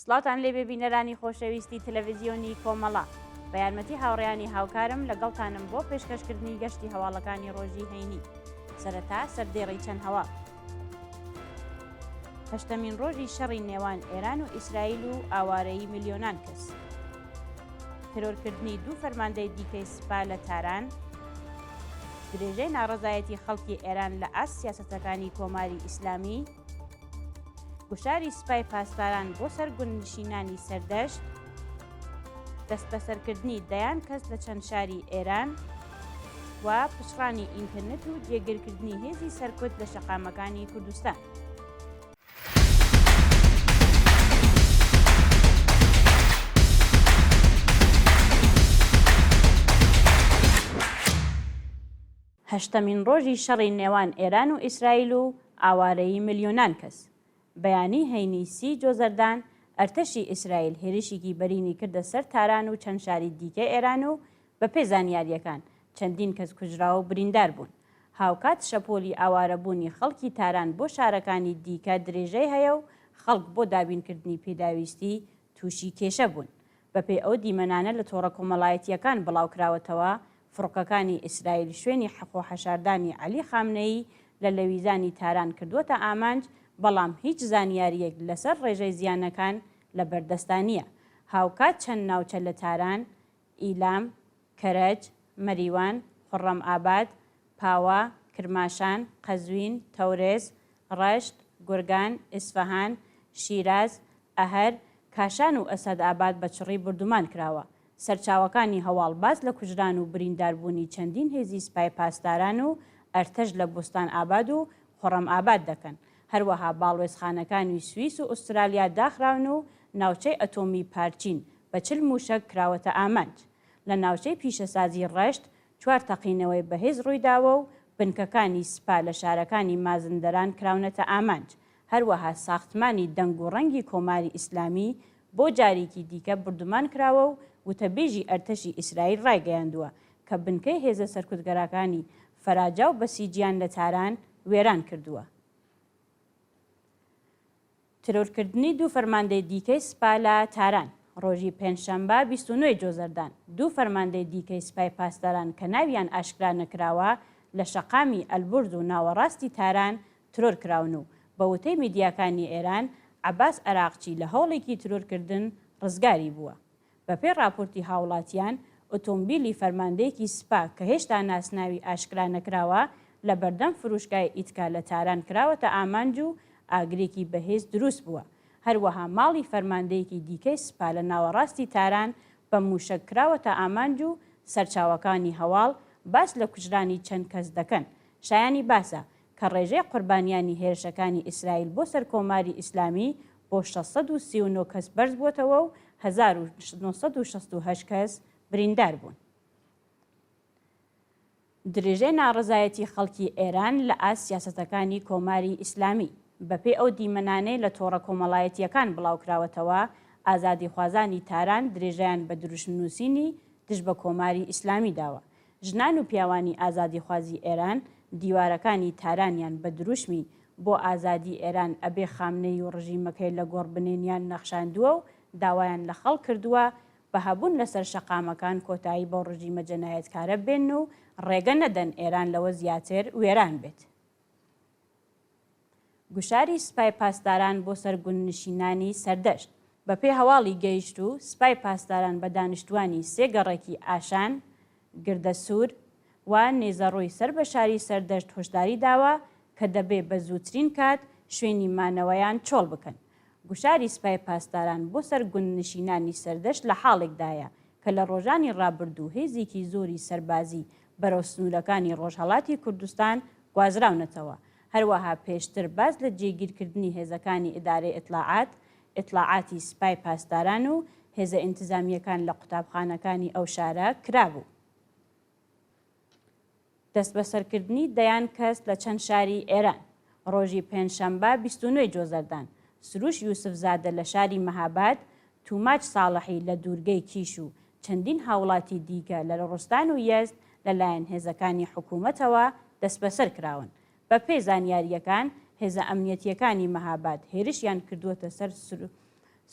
سڵاتان لێ ببینەرانی خۆشەویستی تەلەڤیزیۆنی کۆمەڵا بە یارمەتی هاوڕێیانی هاوکارم لەگەڵتانم بۆ پێشکەشکردنی گەشتی هەواڵەکانی ڕۆژی هەینی. سەرەتا سەردێڕی چەند هەواڵ. هەشتەمین ڕۆژی شەڕی نێوان ئێران و ئیسرائیل و ئاوارەیی ملیۆنان کەس. ترۆرکردنی دوو فەرماندەی دیکەی سوپا لە تاران. درێژەی ناڕەزایەتی خەڵکی ئێران لە ئاست سیاسەتەکانی کۆماری ئیسلامی. گوشاری سوپای پاسداران بۆ سەرگونشینانی سەردەشت. دەست بەسەرکردنی دەیان کەس لە چەند شاری ئێران و پشڕانی ئینتەرنێت و جێگیرکردنی هێزی سەرکوت لە شەقامەکانی کوردستان. هەشتەمین ڕۆژی شەڕی نێوان ئێران و ئیسرائیل و ئاوارەیی ملیۆنان کەس. بەیانی هەینی سی جۆزەردان ئەرتەشی ئیسرائیل هێرشێکی بەرینی کردە سەر تاران و چەند شاری دیکەی ئێران و بە پێ زانیاریەکان چەندین کەس کوژرا و بریندار بوون. هاوکات شەپۆلی ئاوارەبوونی خەڵکی تاران بۆ شارەکانی دیکە درێژەی هەیە و خەڵک بۆ دابینکردنی پێداویستی تووشی کێشە بوون. بەپێ ئەو دیمەنانە لە تۆڕە کۆمەڵایەتیەکان بڵاوکراوەتەوە فڕۆکەکانی ئیسرائیل شوێنی حەقۆ حەشاردانی عەلی خامنەیی لە لەویزانی تاران کردووەتە ئامانج، بەڵام هیچ زانیاریەک لەسەر ڕێژەی زیانەکان لە بەردەستانیە. هاوکات چەند ناوچە لە تاران، ئیلام، کەرەج، مەریوان، خورڕەمئاباد، پاوە، کرماشان، قەزوین، تەورێز، ڕەشت، گورگان، ئیسفەهان، شیراز، ئەهەر، کاشان و ئەسەدئاباد بە چڕی بردومان کراوە. سەرچاوەکانی هەواڵباز لە کوژران و برینداربوونی چەندین هێزی سوپای پاسداران و ئەرتەش لە بوستان ئاباد و خورڕەمئاباد دەکەن. هەروەها باڵوێزخانەکانی سوئیس و ئوسترالیا داخراون و ناوچەی ئەتۆمی پارچین بە 40 موشک کراوەتە ئامانج. لە ناوچەی پیشەسازی ڕەشت 4 تەقینەوەی بەهێز ڕوویداوە و بنکەکانی سوپا لە شارەکانی مازندەران کراونەتە ئامانج. هەروەها ساختمانی دەنگ و ڕەنگی کۆماری ئیسلامی بۆ جارێکی دیکە بردومان کراوە و وتەبێژی ئەرتەشی ئیسرائیل ڕایگەیاندووە کە بنکەی هێزە سەرکوتگەرەکانی فەراجا و بەسیجیان لە تاران وێران کردووە. ترۆرکردنی دوو فەرماندەی دیکەی سوپا لە تاران. ڕۆژی پێنجشەمبە 29 جۆزەردان دوو فەرماندەی دیکەی سوپای پاسداران کە ناویان ئاشکرا نەکراوە لە شەقامی ئەلبورز و ناوەڕاستی تاران ترۆر کراون و بە وتەی میدیاکانی ئێران عەباس عێراقچی لە هەوڵێکی ترۆرکردن ڕزگاری بووە. بەپێی راپۆرتی هاوڵاتیان ئۆتۆمبیلی فەرماندەیەکی سوپا کە هێشتا ناسناوی ئاشکرا نەکراوە لە بەردەم فروشگای ئیتکا لە تاران کراوەتە ئامانج و ئاگرێکی بەهێز دروست بووە. هەروەها ماڵی فەرماندەیەکی دیکەی سوپا لە ناوەڕاستی تاران بە موشک کراوەتە ئامانج و سەرچاوەکانی هەواڵ باس لە کوژرانی چەند کەس دەکەن. شایانی باسە کە ڕێژەی قوربانیانی هێرشەکانی ئیسرائیل بۆ سەر کۆماری ئیسلامی بۆ 639 کەس بەرز بووەتەوە و 1968 کەس بریندار بوون. درێژەی ناڕەزایەتی خەڵکی ئێران لە ئاست سیاسەتەکانی کۆماری ئیسلامی. بەپێی ئەو دیمەنانەی لە تۆڕە کۆمەڵایەتیەکان بڵاوکراوەتەوە، ئازادی خوازانی تاران درێژەیان بە دروشنووسینی دژ بە کۆماری ئیسلامی داوە. ژنان و پیاوانی ئازادی خوازی ئێران دیوارەکانی تارانیان بە دروشمی بۆ ئازادی ئێران ئەبێ خامنەی و ڕژیمەکەی لە گۆڕبنێنیان نەخشاندووە و داوایان لە خەڵک کردووە بە هەبوون لەسەر شەقامەکان کۆتایی بۆ ڕژیمە جەنایەتکارە بێن و ڕێگە نەدەن ئێران لەوە زیاتر وێران بێت. گوشاری سوپای پاسداران بۆ سەرگونشینانی سەردەشت. بەپێی هەواڵی گەیشت و سوپای پاسداران بە دانیشتوانی 3 گەڕێکی ئاشان، گردەسوور و نێزەڕۆی سەر بە شاری سەردەشت هۆشداری داوە کە دەبێ بە زووترین کات شوێنی مانەوەیان چۆڵ بکەن. گوشاری سوپای پاسداران بۆ سەرگونشینانی سەردەشت لە حاڵێکدایە کە لە ڕۆژانی ڕابردوو هێزێکی زۆری سەربازی بەرەو سنوورەکانی ڕۆژهەڵاتی کوردستان گوازراونەتەوە. هەروەها پێشتر باز لە جێگیرکردنی هێزەکانی ئیدارەی ئیطلاعاتی سوپای پاسداران و هێزە ئینتیزامیەکان لە قوتابخانەکانی ئەو شارە کرابوو. دەست بەسەرکردنی دەیان کەس لە چەند شاری ئێران. ڕۆژی پێنجشەمبە 29 جۆزەردان سروش یوسفزادە لە شاری مەهاباد، توماچ ساڵحی لە دوورگەی کیش و چەندین هاوڵاتی دیکە لە ڕۆستان و یەزد لەلایەن هێزەکانی حکوومەتەوە دەست بەسەر کراون. بە پێی زانیاریەکان هێزە ئەمنیەتیەکانی مەهاباد هێرشیان کردووەتە سەر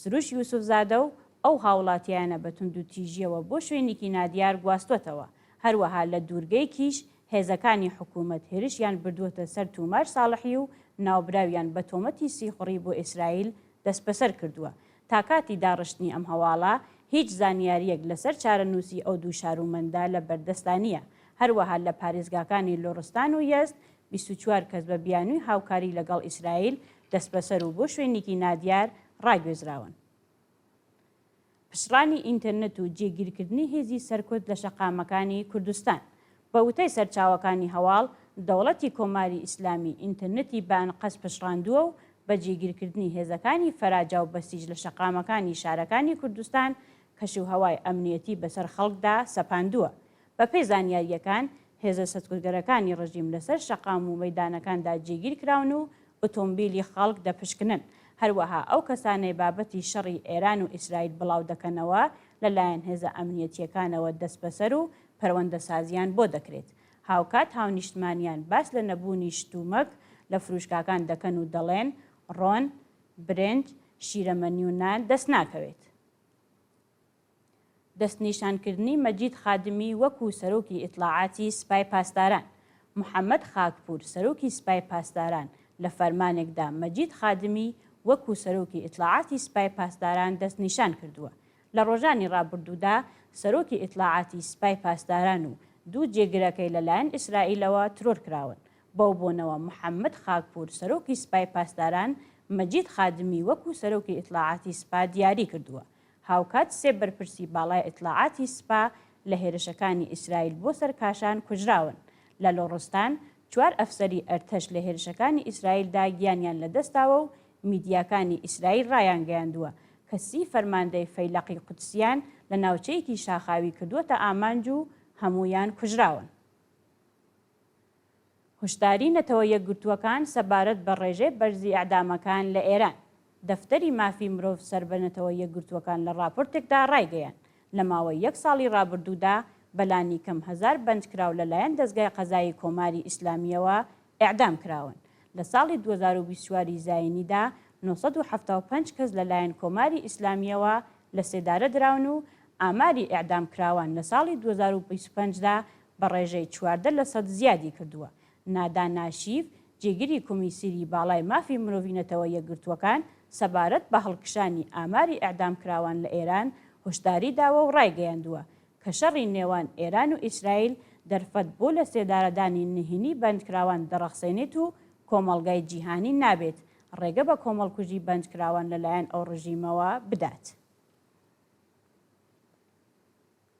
سروش یوسفزادە و ئەو هاوڵاتیانە بە توندوتیژیەوە بۆ شوێنێکی نادیار گواستوتەوە. هەروەها لە دوورگەیەکیش هێزەکانی حکوومەت هێرشیان بردووەتە سەر تومار ساڵحی و ناوبراویان بە تۆمەتی سیخوڕی بۆ ئیسرائیل دەست بەسەر کردووە. تا کاتی داڕشتنی ئەم هەواڵە هیچ زانیاریەک لەسەر چارەنووسی ئەو دوو شارومەندا لە بەردەستانیە. هەروەها لە پارێزگاکانی لۆڕستان و یەزد 24 کەس بە بیانووی هاوکاری لەگەڵ ئیسرائیل دەست بەسەر و بۆ شوێنێکی نادیار ڕاگوێزراون. پشڕانی ئینتەرنێت و جێگیرکردنی هێزی سەرکوت لە شەقامەکانی کوردستان. بە وتەی سەرچاوەکانی هەواڵ، دەوڵەتی کۆماری ئیسلامی ئینتەرنێتی بانقەس پشڕاندووە و بە جێگیرکردنی هێزەکانی فەراجا و بەسیج لە شەقامەکانی شارەکانی کوردستان کەشوهەوای ئەمنیەتی بەسەر خەڵکدا سەپاندووە. بە پێی زانیاریەکان، هێزە سەرکوتگەرەکانی ڕژیم لەسەر شەقام و مەیدانەکاندا جێگیر کراون و ئۆتۆمبیلی خەڵک دەپشکنن. هەروەها ئەو کەسانەی بابەتی شەڕی ئێران و ئیسرائیل بڵاو دەکەنەوە لەلایەن هێزە ئەمنیەتیەکانەوە دەست بەسەر و پەروەندە سازیان بۆ دەکرێت. هاوکات هاونیشتمانیان باس لە نەبوونی شتومەک لە فروشکاکان دەکەن و دەڵێن ڕۆن، برنج، شیرەمەنی و نان دەست ناکەوێت. دەستنیشانکردنی مەجید خادمی وەکو سەرۆکی ئیطلاعاتی سپای پاسداران. محەممەد خاکپور سەرۆکی سپای پاسداران لە فەرمانێکدا مەجید خادمی وەکو سەرۆکی ئیطلاعاتی سپای پاسداران دەستنیشان کردووە. لە ڕۆژانی ڕابردوودا سەرۆکی ئیطلاعاتی سپای پاسداران و دوو جێگرەکەی لەلایەن ئیسرائیلەوە ترۆر کراون. بەو بۆنەوە محەممەد خاکپور سەرۆکی سپای پاسداران مەجید خادمی وەکو سەرۆکی ئیطلاعاتی سپا دیاری کردووە. هاوکات سێ بەرپرسی باڵای ئیطلاعاتی سپا لە هێرشەکانی ئیسرائیل بۆ سەرکاشان کوژراون. لە لۆڕستان 4 ئەفسەری ئەرتەش لە هێرشەکانی ئیسرائیلدا گیانیان لەدەستاوە و میدیاکانی ئیسرائیل ڕایان گەیاندووە کە 30 فەرماندەی فەیلەقی قودسیان لە ناوچەیەکی شاخاوی کردووەتە ئامانج و هەموویان کوژراون. هشداری نەتەوە یەکگرتووەکان سەبارەت بە ڕێژەی بەرزی ئەعدامەکان لە ئێران. دەفتەری مافی مرۆڤ سەربەنەتەوە یەکگرتووەکان لە راپۆرتێکدا ڕایگەیان لە ماوەی 1 ساڵی ڕابردوودا بەلانی کەم 1000 بەنجکراو لەلایەن دەستگای قەزایی کۆماری ئیسلامیەوە ئیعدام کراون. لە ساڵی 2024 زاینیدا 975 کەس لەلایەن کۆماری ئیسلامیەوە لە سێدارە دراون و ئاماری ئیعدام کراوان لە ساڵی 2025دا بە ڕێژەی 14% زیادی کردووە. نادا ناشیف جێگیری کۆمیسیری باڵای مافی مرۆڤینەتەوە یەکگرتووەکان سەبارەت بە هەڵکشانی ئاماری ئیعدام کراوان لە ئێران هشداری داوە و ڕایگەیاندووە کە شەڕی نێوان ئێران و ئیسرائیل دەرفەت بۆ لە سێدارەدانی نهێنی بەندکراوان دەڕەخسێنێت و کۆمەڵگای جیهانی نابێت ڕێگە بە کۆمەڵکوژی بەندکراوان لەلایەن ئەو ڕژیمەوە بدات.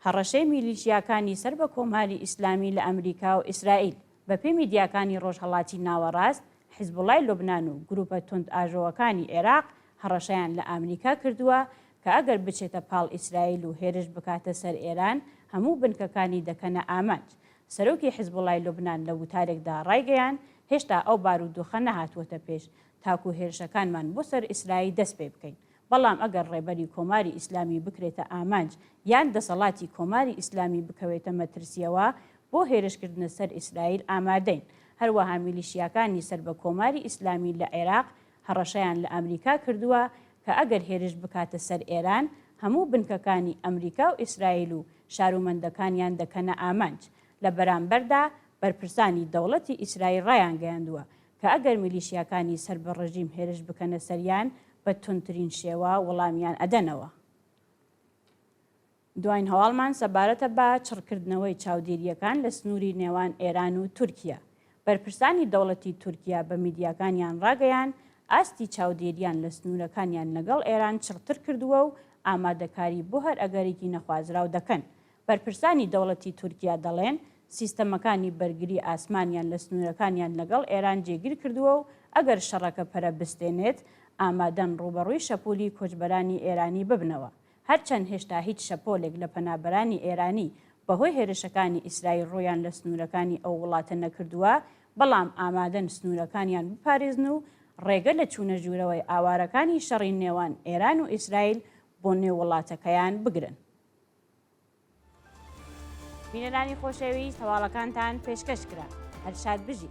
هەڕەشەی میلیشیاکانی سەر بە کۆماری ئیسلامی لە ئەمریکا و ئیسرائیل. بە پێی میدیاکانی ڕۆژهەڵاتی ناوەڕاست، حیزبوڵای لوبنان و گروپە تند ئاژۆوەکانی عێراق هەڕەشەیان لە ئەمریکا کردووە کە ئەگەر بچێتە پاڵ ئیسرائیل و هێرش بکاتە سەر ئێران هەموو بنکەکانی دەکەنە ئامانج. سەرۆکی حیزبوڵای لوبنان لە وتارێکدا ڕایگەیان هێشتا ئەو بارودۆخە نەهاتووەتە پێش تاکو هێرشەکانمان بۆ سەر ئیسرائیل دەست پێ بکەین. بەڵام ئەگەر ڕێبەری کۆماری ئیسلامی بکرێتە ئامانج یان دەسەڵاتی کۆماری ئیسلامی بکەوێتە مەترسیەوە بۆ هێرشکردنە سەر ئیسرائیل ئامادەین. هەروەها میلیشیاکانی سەر بە کۆماری ئیسلامی لە عێراق هەڕەشەیان لە ئەمریکا کردووە کە ئەگەر هێرش بکاتە سەر ئێران هەموو بنکەکانی ئەمریکا و ئیسرائیل و شارومەندەکانیان دەکەنە ئامانج. لە بەرامبەردا بەرپرسانی دەوڵەتی ئیسرائیل ڕایان گەیاندووە کە ئەگەر میلیشیاکانی سەر بە ڕژیم هێرش بکەنە سەریان بە تونترین شێوە وەڵامیان ئەدەنەوە. دوایین هەواڵمان سەبارەتە بە چڕکردنەوەی چاودێریەکان لە سنووری نێوان ئێران و تورکیا. بەرپرسانی دەوڵەتی تورکیا بە میدیاکانیان ڕاگەیان ئاستی چاودێریان لە سنوورەکانیان لەگەڵ ئێران چڕتر کردووە و ئامادەکاری بۆ هەر ئەگەرێکی نەخوازراو دەکەن. بەرپرسانی دەوڵەتی تورکیا دەڵێن سیستەمەکانی بەرگری ئاسمانیان لە سنوورەکانیان لەگەڵ ئێران جێگیر کردووە و ئەگەر شەڕەکە پەرە بستێنێت ئامادەن ڕوبەڕووی شەپۆلی کۆچبەرانی ئێرانی ببنەوە. هەرچەند هێشتا هیچ شەپۆلێک لە پەنابەرانی ئێرانی بەهۆی هێرشەکانی ئیسرائیل ڕۆیان لە سنوورەکانی ئەو وڵاتە نەکردووە، بەڵام ئامادەن سنوورەکانیان بپارێزن و ڕێگە لە چوونە ژوورەوەی ئاوارەکانی شەڕی نێوان ئێران و ئیسرائیل بۆ نێو وڵاتەکەیان بگرن. بینەرانی خۆشەویست، هەواڵەکانتان پێشکەش کرا. هەر شاد بژی.